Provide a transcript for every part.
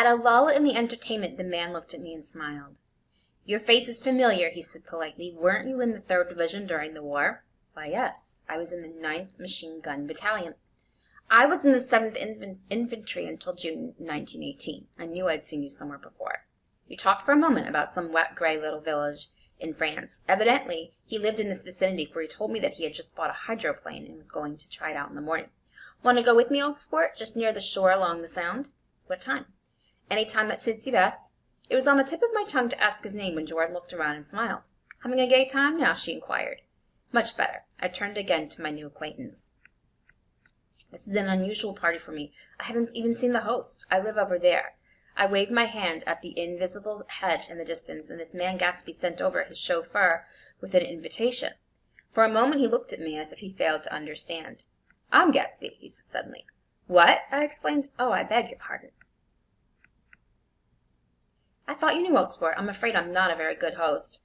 At a lull in the entertainment, the man looked at me and smiled. "Your face is familiar," he said politely. "Weren't you in the 3rd Division during the war?" "Why, yes. I was in the 9th Machine Gun Battalion." "I was in the 7th Infantry until June 1918. I knew I'd seen you somewhere before." We talked for a moment about some wet, gray little village in France. Evidently, he lived in this vicinity, for he told me that he had just bought a hydroplane and was going to try it out in the morning. "Want to go with me, old sport? Just near the shore along the Sound." "What time?" "Any time that suits you best." It was on the tip of my tongue to ask his name when Jordan looked around and smiled. "Having a gay time now?" she inquired. "Much better." I turned again to my new acquaintance. "This is an unusual party for me. I haven't even seen the host. I live over there." I waved my hand at the invisible hedge in the distance, and this man Gatsby sent over his chauffeur with an invitation. For a moment he looked at me as if he failed to understand. "I'm Gatsby," he said suddenly. "What?" I exclaimed. "Oh, I beg your pardon." "I thought you knew, old sport. I'm afraid I'm not a very good host."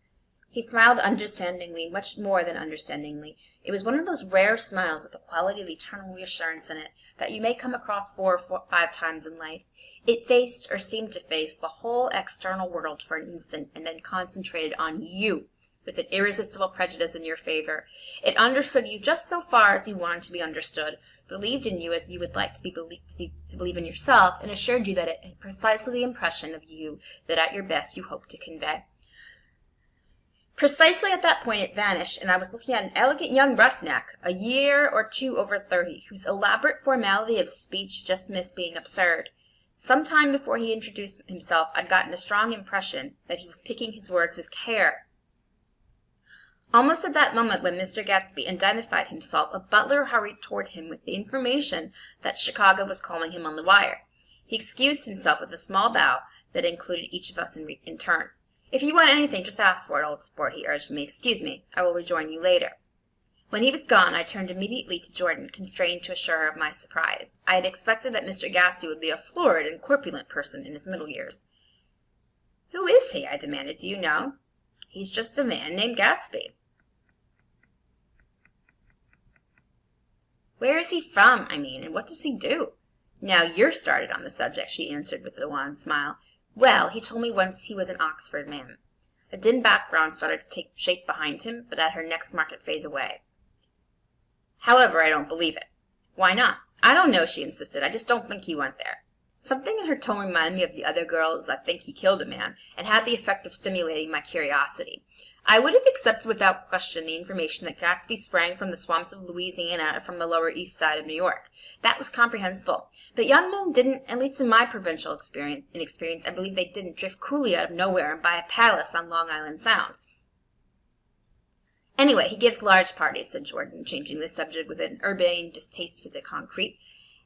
He smiled understandingly, much more than understandingly. It was one of those rare smiles with a quality of eternal reassurance in it that you may come across 4 or 5 times in life. It faced, or seemed to face, the whole external world for an instant, and then concentrated on you with an irresistible prejudice in your favor. It understood you just so far as you wanted to be understood, believed in you as you would like to believe in yourself, and assured you that it had precisely the impression of you that at your best you hoped to convey. Precisely at that point it vanished, and I was looking at an elegant young roughneck, a year or 2 over 30, whose elaborate formality of speech just missed being absurd. Some time before he introduced himself, I'd gotten a strong impression that he was picking his words with care. Almost at that moment when Mr. Gatsby identified himself, a butler hurried toward him with the information that Chicago was calling him on the wire. He excused himself with a small bow that included each of us in turn. "If you want anything, just ask for it, old sport," he urged me. "Excuse me. I will rejoin you later." When he was gone, I turned immediately to Jordan, constrained to assure her of my surprise. I had expected that Mr. Gatsby would be a florid and corpulent person in his middle years. "Who is he?" I demanded. "Do you know?" "He's just a man named Gatsby." "Where is he from, I mean, and what does he do?" "Now you're started on the subject," she answered with a wan smile. "Well, he told me once he was an Oxford man." A dim background started to take shape behind him, but at her next mark it faded away. "However, I don't believe it." "Why not?" "I don't know," she insisted. "I just don't think he went there." Something in her tone reminded me of the other girls I think he killed a man, and had the effect of stimulating my curiosity. I would have accepted without question the information that Gatsby sprang from the swamps of Louisiana or from the Lower East Side of New York. That was comprehensible. But young men didn't, at least in my provincial experience, I believe they didn't drift coolly out of nowhere and buy a palace on Long Island Sound. "Anyway, he gives large parties," said Jordan, changing the subject with an urbane distaste for the concrete.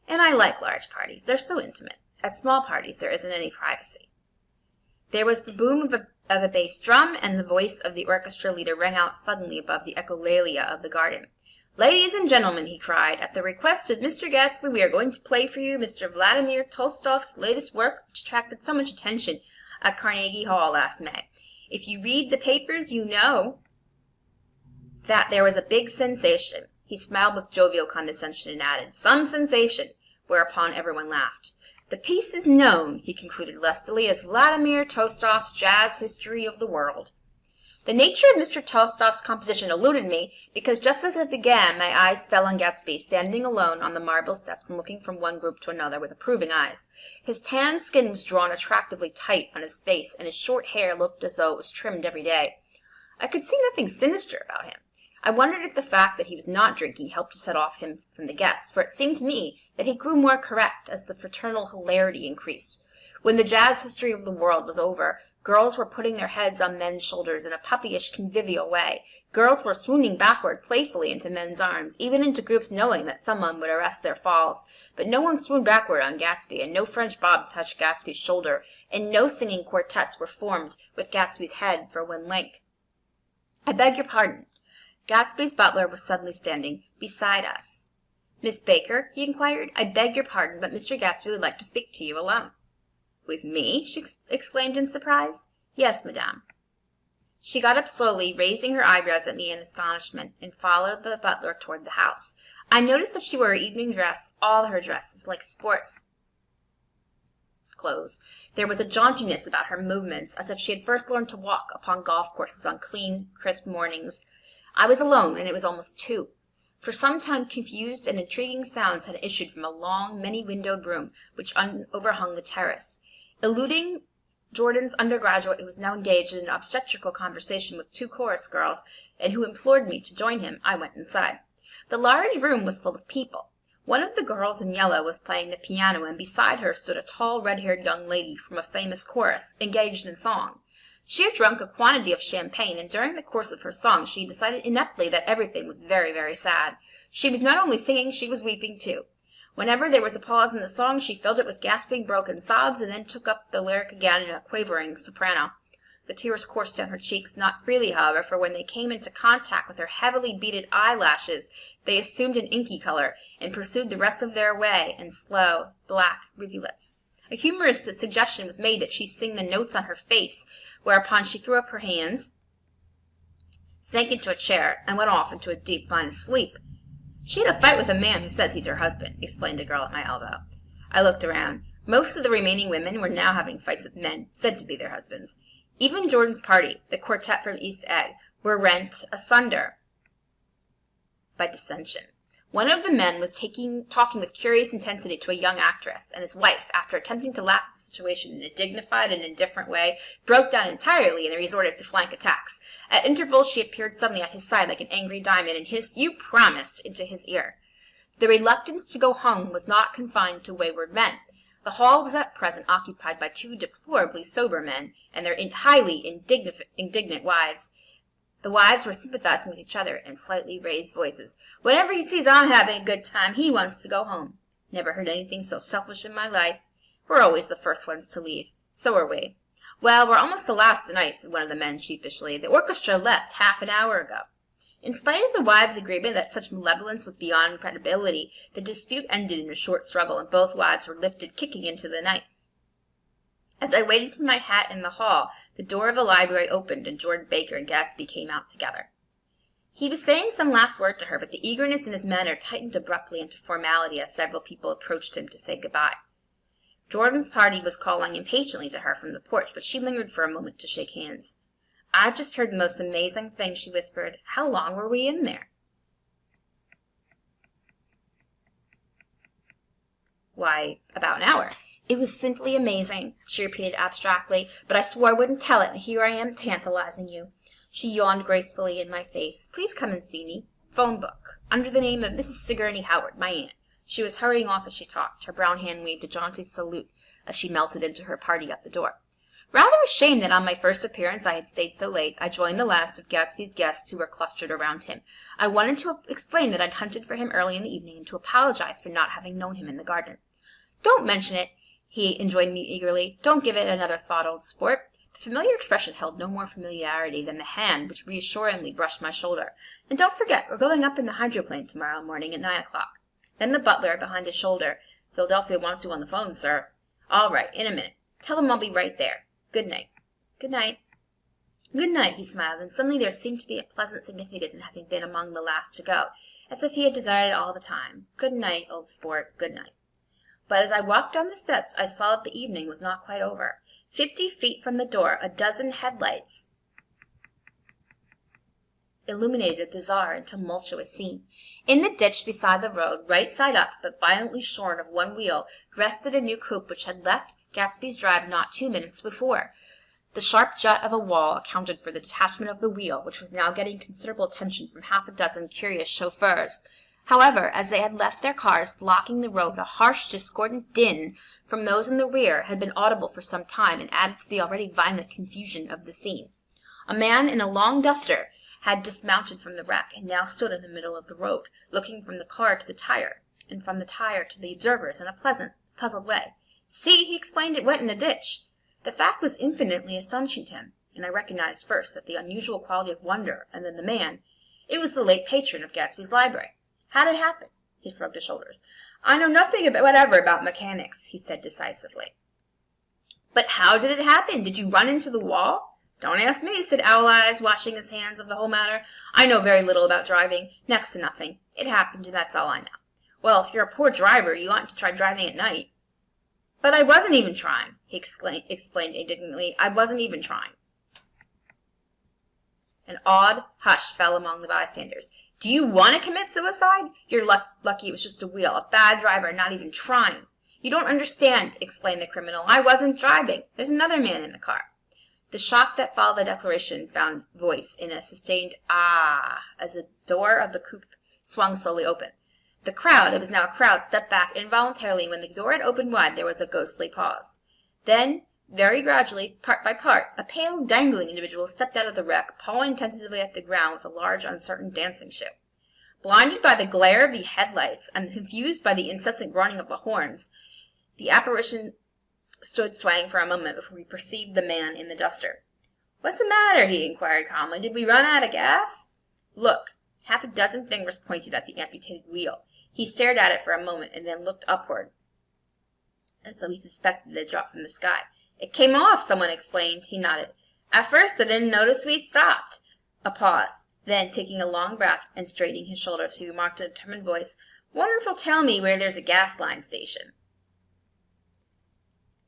"And I like large parties. They're so intimate. At small parties there isn't any privacy." There was the boom of a bass drum, and the voice of the orchestra leader rang out suddenly above the echolalia of the garden. "Ladies and gentlemen," he cried, "at the request of Mr. Gatsby, we are going to play for you Mr. Vladimir Tolstoy's latest work, which attracted so much attention at Carnegie Hall last May. If you read the papers, you know that there was a big sensation." He smiled with jovial condescension and added, "Some sensation," whereupon everyone laughed. "The piece is known," he concluded lustily, "as Vladimir Tolstoy's Jazz History of the World." The nature of Mr. Tolstoy's composition eluded me, because just as it began, my eyes fell on Gatsby, standing alone on the marble steps and looking from one group to another with approving eyes. His tanned skin was drawn attractively tight on his face, and his short hair looked as though it was trimmed every day. I could see nothing sinister about him. I wondered if the fact that he was not drinking helped to set off him from the guests, for it seemed to me that he grew more correct as the fraternal hilarity increased. When the Jazz History of the World was over, girls were putting their heads on men's shoulders in a puppyish, convivial way. Girls were swooning backward playfully into men's arms, even into groups knowing that someone would arrest their falls. But no one swooned backward on Gatsby, and no French bob touched Gatsby's shoulder, and no singing quartets were formed with Gatsby's head for one link. "I beg your pardon." Gatsby's butler was suddenly standing beside us. "Miss Baker," he inquired, "I beg your pardon, but Mr. Gatsby would like to speak to you alone." "With me?" she exclaimed in surprise. "Yes, madame." She got up slowly, raising her eyebrows at me in astonishment, and followed the butler toward the house. I noticed that she wore her evening dress, all her dresses, like sports clothes. There was a jauntiness about her movements, as if she had first learned to walk upon golf courses on clean, crisp mornings. I was alone, and it was almost 2. For some time confused and intriguing sounds had issued from a long, many-windowed room which overhung the terrace. Eluding Jordan's undergraduate, who was now engaged in an obstetrical conversation with 2 chorus girls, and who implored me to join him, I went inside. The large room was full of people. One of the girls in yellow was playing the piano, and beside her stood a tall, red-haired young lady from a famous chorus, engaged in song. She had drunk a quantity of champagne, and during the course of her song she had decided ineptly that everything was very, very sad. She was not only singing, she was weeping too. Whenever there was a pause in the song, she filled it with gasping, broken sobs, and then took up the lyric again in a quavering soprano. The tears coursed down her cheeks, not freely, however, for when they came into contact with her heavily beaded eyelashes, they assumed an inky color, and pursued the rest of their way in slow, black rivulets. A humorous suggestion was made that she sing the notes on her face, whereupon she threw up her hands, sank into a chair, and went off into a deep, mindless sleep. "She had a fight with a man who says he's her husband," explained a girl at my elbow. I looked around. Most of the remaining women were now having fights with men, said to be their husbands. Even Jordan's party, the quartet from East Egg, were rent asunder by dissension. One of the men was talking with curious intensity to a young actress, and his wife, after attempting to laugh at the situation in a dignified and indifferent way, broke down entirely and resorted to flank attacks. At intervals she appeared suddenly at his side like an angry diamond and hissed, "You promised," into his ear. The reluctance to go home was not confined to wayward men. The hall was at present occupied by 2 deplorably sober men and their highly indignant wives. The wives were sympathizing with each other in slightly raised voices. "Whenever he sees I'm having a good time, he wants to go home. Never heard anything so selfish in my life. We're always the first ones to leave. So are we." "Well, we're almost the last tonight," said one of the men sheepishly. "The orchestra left half an hour ago." In spite of the wives' agreement that such malevolence was beyond credibility, the dispute ended in a short struggle, and both wives were lifted kicking into the night. As I waited for my hat in the hall, the door of the library opened, and Jordan Baker and Gatsby came out together. He was saying some last word to her, but the eagerness in his manner tightened abruptly into formality as several people approached him to say goodbye. Jordan's party was calling impatiently to her from the porch, but she lingered for a moment to shake hands. "I've just heard the most amazing thing," she whispered. "How long were we in there?" "Why, about an hour." "It was simply amazing," she repeated abstractly, "but I swore I wouldn't tell it, and here I am tantalizing you." She yawned gracefully in my face. "Please come and see me. Phone book. Under the name of Mrs. Sigourney Howard, my aunt." She was hurrying off as she talked. Her brown hand waved a jaunty salute as she melted into her party at the door. Rather ashamed that on my first appearance I had stayed so late, I joined the last of Gatsby's guests who were clustered around him. I wanted to explain that I'd hunted for him early in the evening and to apologize for not having known him in the garden. "Don't mention it," he enjoined me eagerly. "Don't give it another thought, old sport." The familiar expression held no more familiarity than the hand which reassuringly brushed my shoulder. "And don't forget, we're going up in the hydroplane tomorrow morning at 9 o'clock. Then the butler, behind his shoulder, "Philadelphia wants you on the phone, sir." "All right, in a minute. Tell him I'll be right there. Good night." "Good night." "Good night," he smiled, and suddenly there seemed to be a pleasant significance in having been among the last to go, as if he had desired it all the time. "Good night, old sport, good night." But as I walked down the steps, I saw that the evening was not quite over. 50 feet from the door, a dozen headlights illuminated a bizarre and tumultuous scene. In the ditch beside the road, right side up, but violently shorn of one wheel, rested a new coupe which had left Gatsby's drive not 2 minutes before. The sharp jut of a wall accounted for the detachment of the wheel, which was now getting considerable attention from half a dozen curious chauffeurs. However, as they had left their cars blocking the road, a harsh, discordant din from those in the rear had been audible for some time and added to the already violent confusion of the scene. A man in a long duster had dismounted from the wreck and now stood in the middle of the road, looking from the car to the tire, and from the tire to the observers in a pleasant, puzzled way. "See," he explained, "it went in a ditch." The fact was infinitely astonishing to him, and I recognized first that the unusual quality of wonder, and then the man. It was the late patron of Gatsby's library. "How did it happen?" He shrugged his shoulders. "I know nothing whatever about mechanics," he said decisively. "But how did it happen? Did you run into the wall?" "Don't ask me," said Owl Eyes, washing his hands of the whole matter. "I know very little about driving, next to nothing. It happened, and that's all I know." "Well, if you're a poor driver, you oughtn't to try driving at night." But I wasn't even trying, he explained indignantly. I wasn't even trying. An awed hush fell among the bystanders. Do you want to commit suicide? You're lucky it was just a wheel, a bad driver, not even trying. You don't understand, explained the criminal. I wasn't driving. There's another man in the car. The shock that followed the declaration found voice in a sustained ah as the door of the coupe swung slowly open. The crowd, it was now a crowd, stepped back involuntarily, and when the door had opened wide, there was a ghostly pause. Then, very gradually, part by part, a pale, dangling individual stepped out of the wreck, pawing tentatively at the ground with a large, uncertain dancing shoe. Blinded by the glare of the headlights and confused by the incessant groaning of the horns, the apparition stood swaying for a moment before he perceived the man in the duster. What's the matter? He inquired calmly. Did we run out of gas? Look. Half a dozen fingers pointed at the amputated wheel. He stared at it for a moment and then looked upward, as though he suspected it dropped from the sky. It came off, someone explained. He nodded. At first I didn't notice we stopped. A pause. Then, taking a long breath and straightening his shoulders, he remarked in a determined voice, Wonder if he'll tell me where there's a gas line station.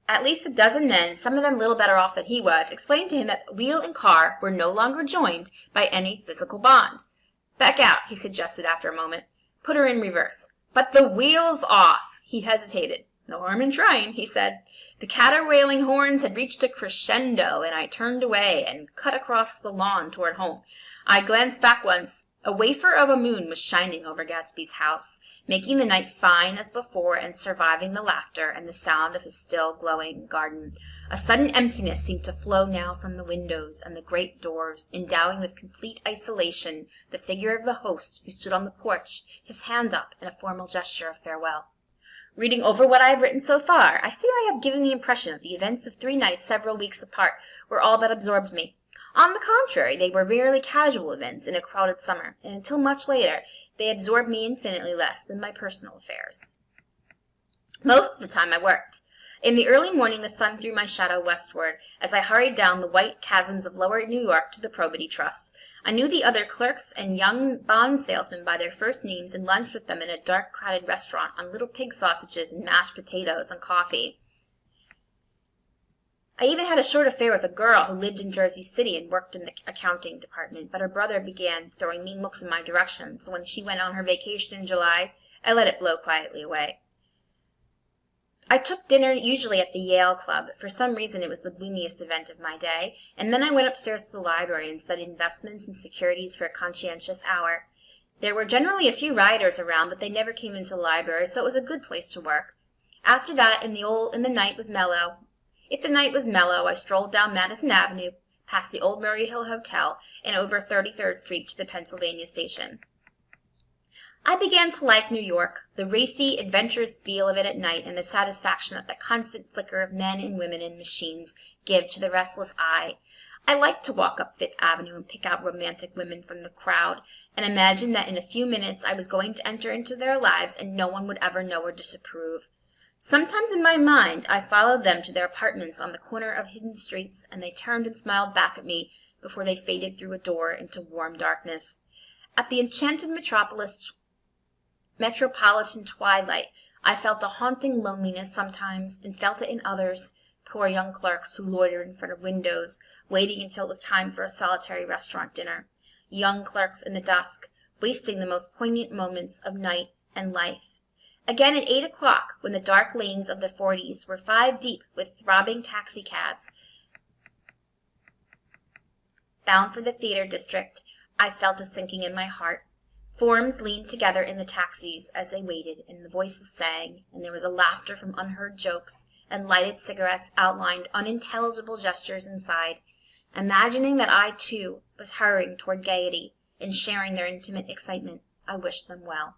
At least a dozen men, some of them little better off than he was, explained to him that wheel and car were no longer joined by any physical bond. Back out, he suggested after a moment. Put her in reverse. But the wheel's off. He hesitated. No harm in trying, he said. The caterwauling horns had reached a crescendo, and I turned away and cut across the lawn toward home. I glanced back once. A wafer of a moon was shining over Gatsby's house, making the night fine as before and surviving the laughter and the sound of his still glowing garden. A sudden emptiness seemed to flow now from the windows and the great doors, endowing with complete isolation the figure of the host who stood on the porch, his hand up in a formal gesture of farewell. Reading over what I have written so far, I see I have given the impression that the events of 3 nights several weeks apart were all that absorbed me. On the contrary, they were merely casual events in a crowded summer, and until much later, they absorbed me infinitely less than my personal affairs. Most of the time I worked. In the early morning the sun threw my shadow westward, as I hurried down the white chasms of lower New York to the Probity Trust. I knew the other clerks and young bond salesmen by their first names and lunched with them in a dark, crowded restaurant on little pig sausages and mashed potatoes and coffee. I even had a short affair with a girl who lived in Jersey City and worked in the accounting department, but her brother began throwing mean looks in my direction, so when she went on her vacation in July, I let it blow quietly away. I took dinner usually at the Yale Club. For some reason it was the gloomiest event of my day, and then I went upstairs to the library and studied investments and securities for a conscientious hour. There were generally a few rioters around, but they never came into the library, so it was a good place to work. After that, if the night was mellow, I strolled down Madison Avenue, past the old Murray Hill Hotel, and over 33rd Street to the Pennsylvania Station. I began to like New York, the racy, adventurous feel of it at night, and the satisfaction that the constant flicker of men and women and machines give to the restless eye. I liked to walk up Fifth Avenue and pick out romantic women from the crowd, and imagine that in a few minutes I was going to enter into their lives and no one would ever know or disapprove. Sometimes in my mind I followed them to their apartments on the corner of hidden streets, and they turned and smiled back at me before they faded through a door into warm darkness. At the enchanted metropolitan twilight, I felt a haunting loneliness sometimes, and felt it in others, poor young clerks who loitered in front of windows, waiting until it was time for a solitary restaurant dinner. Young clerks in the dusk, wasting the most poignant moments of night and life. Again at 8 o'clock, when the dark lanes of the 40s were 5 deep with throbbing taxicabs bound for the theater district, I felt a sinking in my heart. Forms leaned together in the taxis as they waited, and the voices sang, and there was a laughter from unheard jokes, and lighted cigarettes outlined unintelligible gestures inside. Imagining that I, too, was hurrying toward gaiety and sharing their intimate excitement, I wished them well.